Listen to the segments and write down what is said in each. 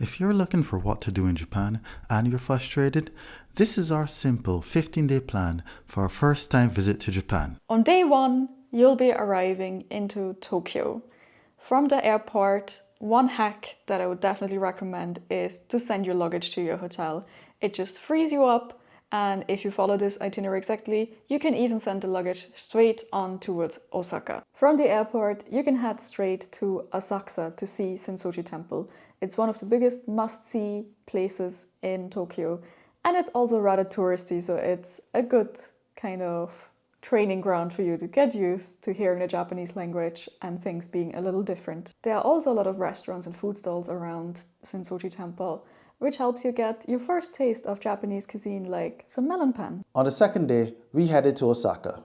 If you're looking for what to do in Japan and you're frustrated, this is our simple 15-day plan for a first-time visit to Japan. On day 1, you'll be arriving into Tokyo. From the airport, one hack that I would definitely recommend is to send your luggage to your hotel. It just frees you up, and if you follow this itinerary exactly, you can even send the luggage straight on towards Osaka. From the airport, you can head straight to Asakusa to see Sensoji Temple. It's one of the biggest must-see places in Tokyo, and it's also rather touristy, so it's a good kind of training ground for you to get used to hearing the Japanese language and things being a little different. There are also a lot of restaurants and food stalls around Sensoji Temple, which helps you get your first taste of Japanese cuisine, like some melon pan. On the second day, we headed to Osaka.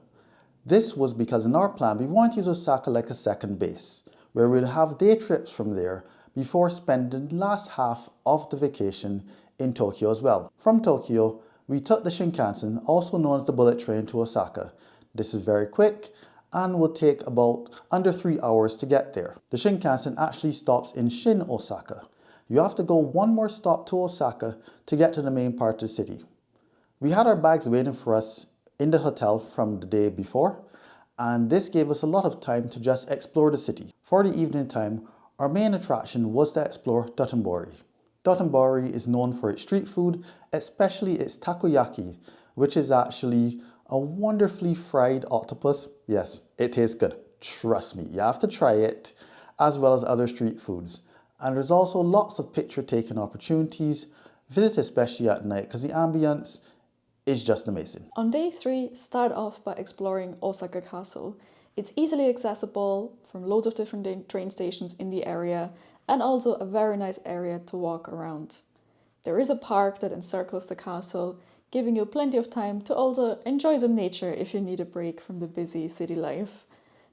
This was because in our plan, we want to use Osaka like a second base, where we'll have day trips from there before spending the last half of the vacation in Tokyo as well. From Tokyo, we took the Shinkansen, also known as the bullet train, to Osaka. This is very quick and will take about under 3 hours to get there. The Shinkansen actually stops in Shin, Osaka. You have to go one more stop to Osaka to get to the main part of the city. We had our bags waiting for us in the hotel from the day before, and this gave us a lot of time to just explore the city. For the evening time, our main attraction was to explore Dotonbori. Dotonbori is known for its street food, especially its takoyaki, which is actually a wonderfully fried octopus. Yes, it tastes good. Trust me, you have to try it, as well as other street foods. And there's also lots of picture-taking opportunities. Visit especially at night because the ambience is just amazing. On day 3, start off by exploring Osaka Castle. It's easily accessible from loads of different train stations in the area, and also a very nice area to walk around. There is a park that encircles the castle, giving you plenty of time to also enjoy some nature if you need a break from the busy city life.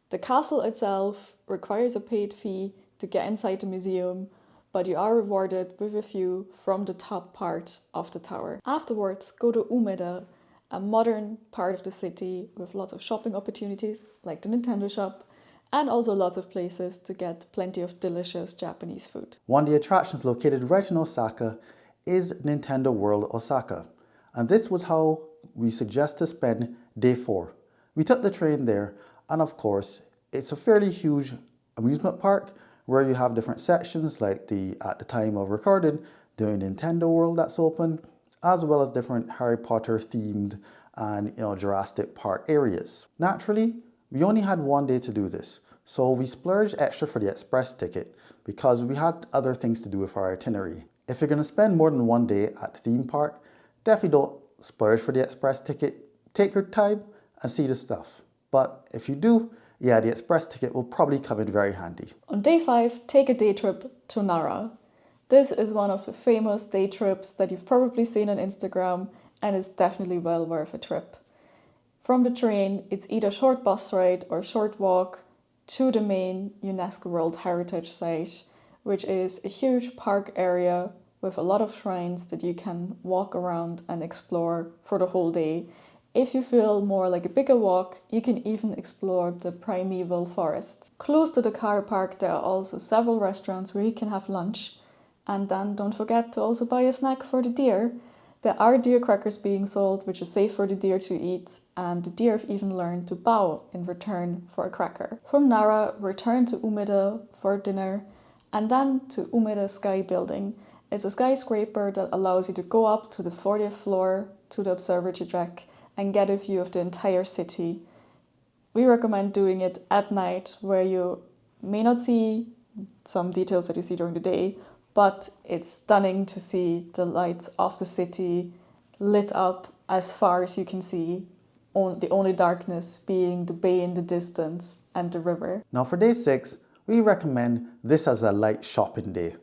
The castle itself requires a paid fee to get inside the museum, but you are rewarded with a view from the top part of the tower. Afterwards, go to Umeda, a modern part of the city with lots of shopping opportunities, like the Nintendo shop, and also lots of places to get plenty of delicious Japanese food. One of the attractions located right in Osaka is Nintendo World Osaka, and this was how we suggest to spend day 4. We took the train there, and of course, it's a fairly huge amusement park where you have different sections, like at the time of recording, the Nintendo World that's open, as well as different Harry Potter themed and Jurassic Park areas. Naturally, we only had one day to do this, so we splurged extra for the express ticket because we had other things to do with our itinerary. If you're going to spend more than one day at the theme park, definitely don't splurge for the express ticket. Take your time and see the stuff. But if you do, yeah, the express ticket will probably come in very handy. On day 5, take a day trip to Nara. This is one of the famous day trips that you've probably seen on Instagram, and is definitely well worth a trip. From the train, it's either a short bus ride or short walk to the main UNESCO World Heritage Site, which is a huge park area with a lot of shrines that you can walk around and explore for the whole day. If you feel more like a bigger walk, you can even explore the primeval forests. Close to the car park, there are also several restaurants where you can have lunch. And then don't forget to also buy a snack for the deer. There are deer crackers being sold, which is safe for the deer to eat, and the deer have even learned to bow in return for a cracker. From Nara, return to Umeda for dinner, and then to Umeda Sky Building. It's a skyscraper that allows you to go up to the 40th floor to the observatory deck and get a view of the entire city. We recommend doing it at night, where you may not see some details that you see during the day, but it's stunning to see the lights of the city lit up as far as you can see, the only darkness being the bay in the distance and the river. Now for day 6, we recommend this as a light shopping day.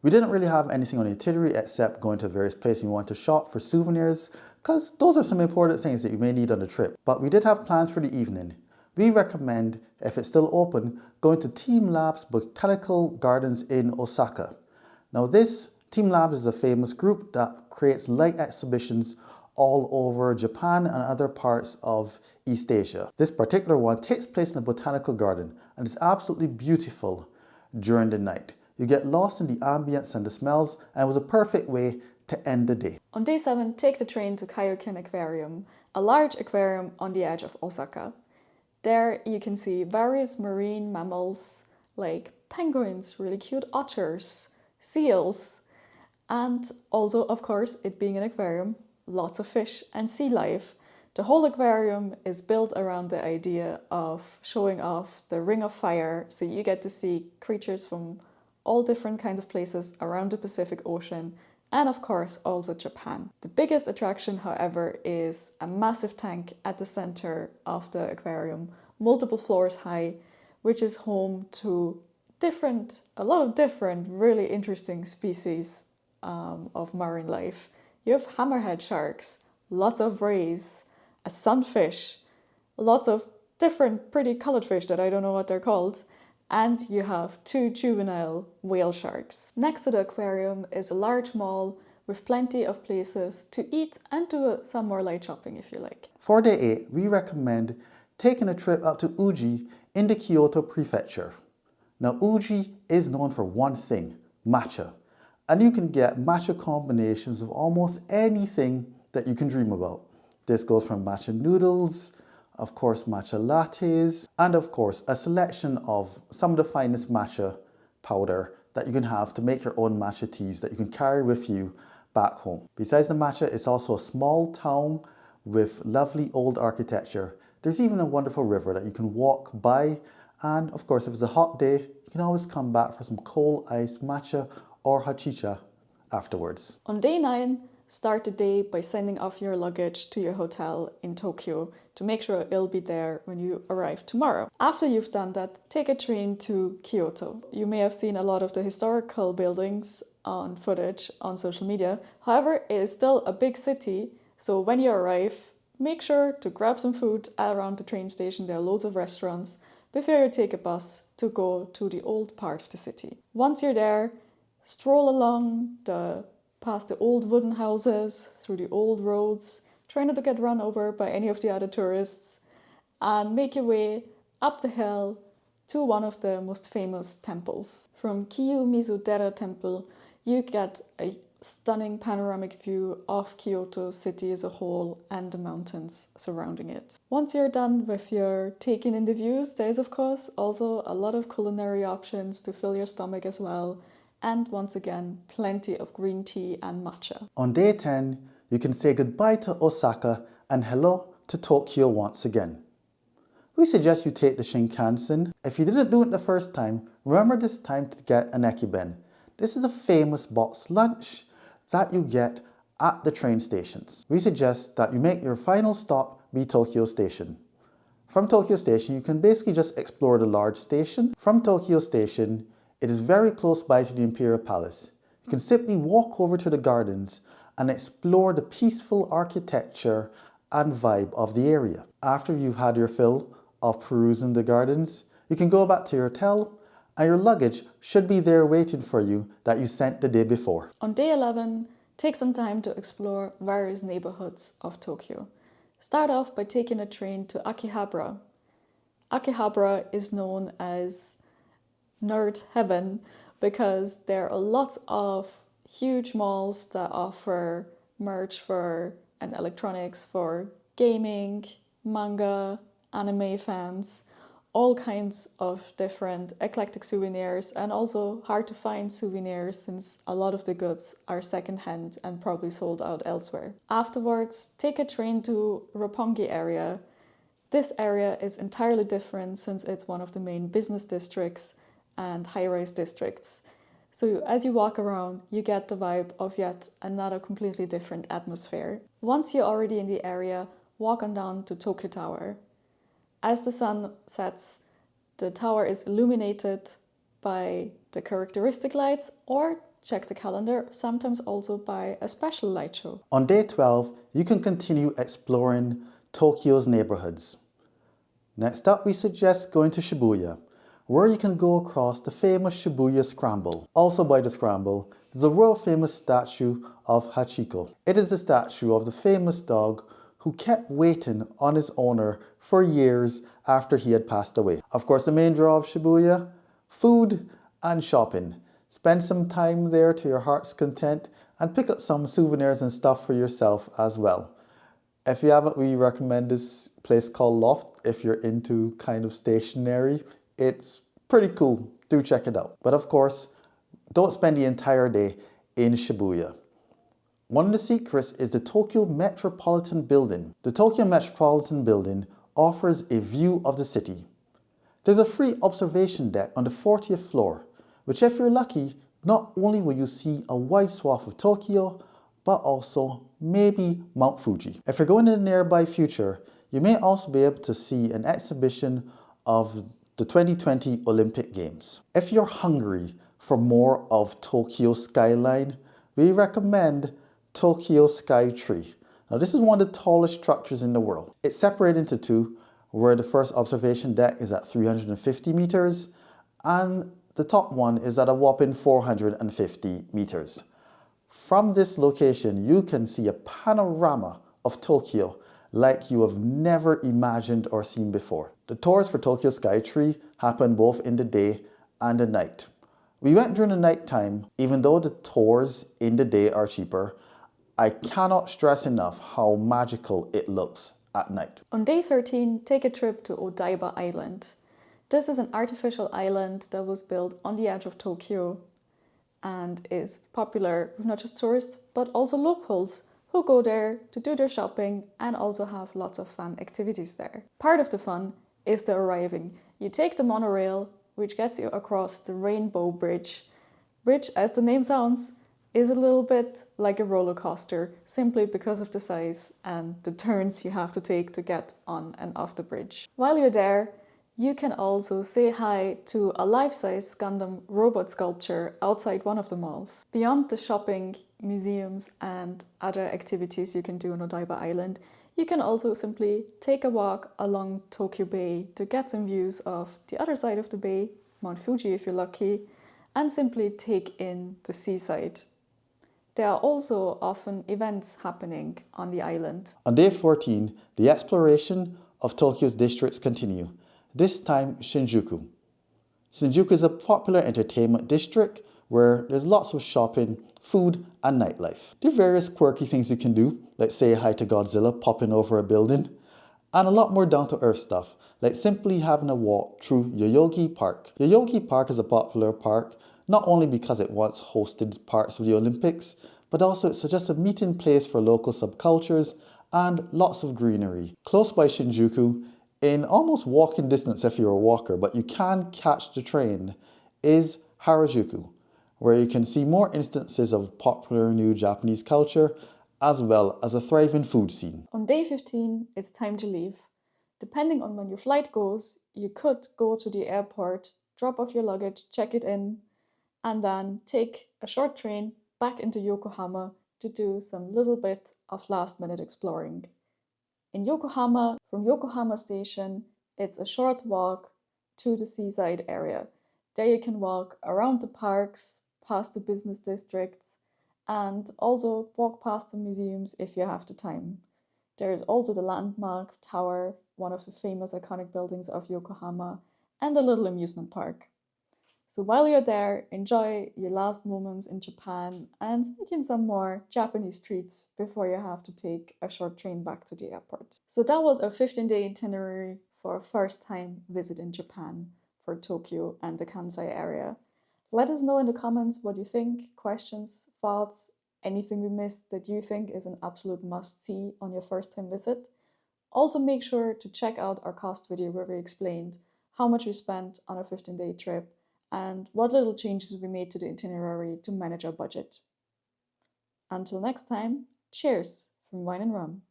We didn't really have anything on the itinerary except going to various places we want to shop for souvenirs, because those are some important things that you may need on the trip. But we did have plans for the evening. We recommend, if it's still open, going to TeamLab's Botanical Gardens in Osaka. Now this TeamLab is a famous group that creates light exhibitions all over Japan and other parts of East Asia. This particular one takes place in a botanical garden and is absolutely beautiful during the night. You get lost in the ambience and the smells, and it was a perfect way to end the day. On day 7, take the train to Kaioken Aquarium, a large aquarium on the edge of Osaka. There you can see various marine mammals like penguins, really cute otters, seals, and also, of course, it being an aquarium, lots of fish and sea life. The whole aquarium is built around the idea of showing off the Ring of Fire, so you get to see creatures from all different kinds of places around the Pacific Ocean, and of course also Japan. The biggest attraction, however, is a massive tank at the center of the aquarium, multiple floors high, which is home to a lot of different really interesting species of marine life. You have hammerhead sharks, lots of rays, a sunfish, lots of different pretty colored fish that I don't know what they're called, and you have 2 juvenile whale sharks. Next to the aquarium is a large mall with plenty of places to eat and do some more light shopping if you like. For day 8, we recommend taking a trip up to Uji in the Kyoto prefecture. Now Uji is known for one thing, matcha, and you can get matcha combinations of almost anything that you can dream about. This goes from matcha noodles, of course matcha lattes, and of course a selection of some of the finest matcha powder that you can have to make your own matcha teas that you can carry with you back home. Besides the matcha, it's also a small town with lovely old architecture. There's even a wonderful river that you can walk by, and of course if it's a hot day, you can always come back for some cold iced matcha or hachicha afterwards. On day 9, start the day by sending off your luggage to your hotel in Tokyo to make sure it'll be there when you arrive tomorrow. After you've done that, take a train to Kyoto. You may have seen a lot of the historical buildings on footage on social media. However, it is still a big city, so when you arrive, make sure to grab some food around the train station. There are loads of restaurants before you take a bus to go to the old part of the city. Once you're there, stroll along past the old wooden houses, through the old roads, try not to get run over by any of the other tourists, and make your way up the hill to one of the most famous temples. From Kiyomizu-dera Temple, you get a stunning panoramic view of Kyoto city as a whole and the mountains surrounding it. Once you're done with your taking in the views, there's of course also a lot of culinary options to fill your stomach as well. And once again, plenty of green tea and matcha. On day 10, you can say goodbye to Osaka and hello to Tokyo once again. We suggest you take the Shinkansen. If you didn't do it the first time, remember this time to get an ekiben. This is a famous boxed lunch that you get at the train stations. We suggest that you make your final stop be Tokyo Station. From Tokyo Station, you can basically just explore the large station. From Tokyo Station, it is very close by to the Imperial Palace. You can simply walk over to the gardens and explore the peaceful architecture and vibe of the area. After you've had your fill of perusing the gardens, you can go back to your hotel and your luggage should be there waiting for you that you sent the day before. On day 11, take some time to explore various neighborhoods of Tokyo. Start off by taking a train to Akihabara. Akihabara is known as nerd heaven because there are lots of huge malls that offer merch for and electronics for gaming, manga, anime fans, all kinds of different eclectic souvenirs, and also hard to find souvenirs since a lot of the goods are secondhand and probably sold out elsewhere. Afterwards, take a train to Roppongi area. This area is entirely different since it's one of the main business districts and high-rise districts. So as you walk around, you get the vibe of yet another completely different atmosphere. Once you're already in the area, walk on down to Tokyo Tower. As the sun sets, the tower is illuminated by the characteristic lights, or check the calendar, sometimes also by a special light show. On day 12, you can continue exploring Tokyo's neighborhoods. Next up, we suggest going to Shibuya, where you can go across the famous Shibuya Scramble. Also by the Scramble, there's a world famous statue of Hachiko. It is the statue of the famous dog who kept waiting on his owner for years after he had passed away. Of course, the main draw of Shibuya, food and shopping. Spend some time there to your heart's content and pick up some souvenirs and stuff for yourself as well. If you haven't, we recommend this place called Loft if you're into kind of stationery. It's pretty cool. Do check it out. But of course, don't spend the entire day in Shibuya. One of the secrets is the Tokyo Metropolitan Building. The Tokyo Metropolitan Building offers a view of the city. There's a free observation deck on the 40th floor, which if you're lucky, not only will you see a wide swath of Tokyo, but also maybe Mount Fuji. If you're going in the nearby future, you may also be able to see an exhibition of the 2020 Olympic Games. If you're hungry for more of Tokyo skyline, we recommend Tokyo Sky Tree. Now this is one of the tallest structures in the world. It's separated into two, where the first observation deck is at 350 meters and the top one is at a whopping 450 meters. From this location, you can see a panorama of Tokyo like you have never imagined or seen before. The tours for Tokyo Sky Tree happen both in the day and the night. We went during the night time. Even though the tours in the day are cheaper, I cannot stress enough how magical it looks at night. On day 13, take a trip to Odiba Island. This is an artificial island that was built on the edge of Tokyo and is popular with not just tourists but also locals who go there to do their shopping and also have lots of fun activities there. Part of the fun is the arriving. You take the monorail, which gets you across the Rainbow Bridge, which, as the name sounds, is a little bit like a roller coaster, simply because of the size and the turns you have to take to get on and off the bridge. While you're there, you can also say hi to a life-size Gundam robot sculpture outside one of the malls. Beyond the shopping, museums and other activities you can do on Odiba Island, you can also simply take a walk along Tokyo Bay to get some views of the other side of the bay, Mount Fuji if you're lucky, and simply take in the seaside. There are also often events happening on the island. On day 14, the exploration of Tokyo's districts continue, this time Shinjuku. Shinjuku is a popular entertainment district where there's lots of shopping, food and nightlife. There are various quirky things you can do, like say hi to Godzilla popping over a building, and a lot more down-to-earth stuff, like simply having a walk through Yoyogi Park. Yoyogi Park is a popular park not only because it once hosted parts of the Olympics, but also it's just a meeting place for local subcultures and lots of greenery. Close by Shinjuku, in almost walking distance if you're a walker, but you can catch the train, is Harajuku, where you can see more instances of popular new Japanese culture, as well as a thriving food scene. On day 15, it's time to leave. Depending on when your flight goes, you could go to the airport, drop off your luggage, check it in, and then take a short train back into Yokohama to do some little bit of last-minute exploring. In Yokohama, from Yokohama Station, it's a short walk to the seaside area. There you can walk around the parks, past the business districts, and also walk past the museums if you have the time. There is also the landmark tower, one of the famous iconic buildings of Yokohama, and a little amusement park. So while you're there, enjoy your last moments in Japan and sneak in some more Japanese treats before you have to take a short train back to the airport. So that was our 15-day itinerary for a first-time visit in Japan for Tokyo and the Kansai area. Let us know in the comments what you think, questions, thoughts, anything we missed that you think is an absolute must-see on your first-time visit. Also make sure to check out our cost video where we explained how much we spent on a 15-day trip and what little changes we made to the itinerary to manage our budget. Until next time, cheers from Wine and Rum.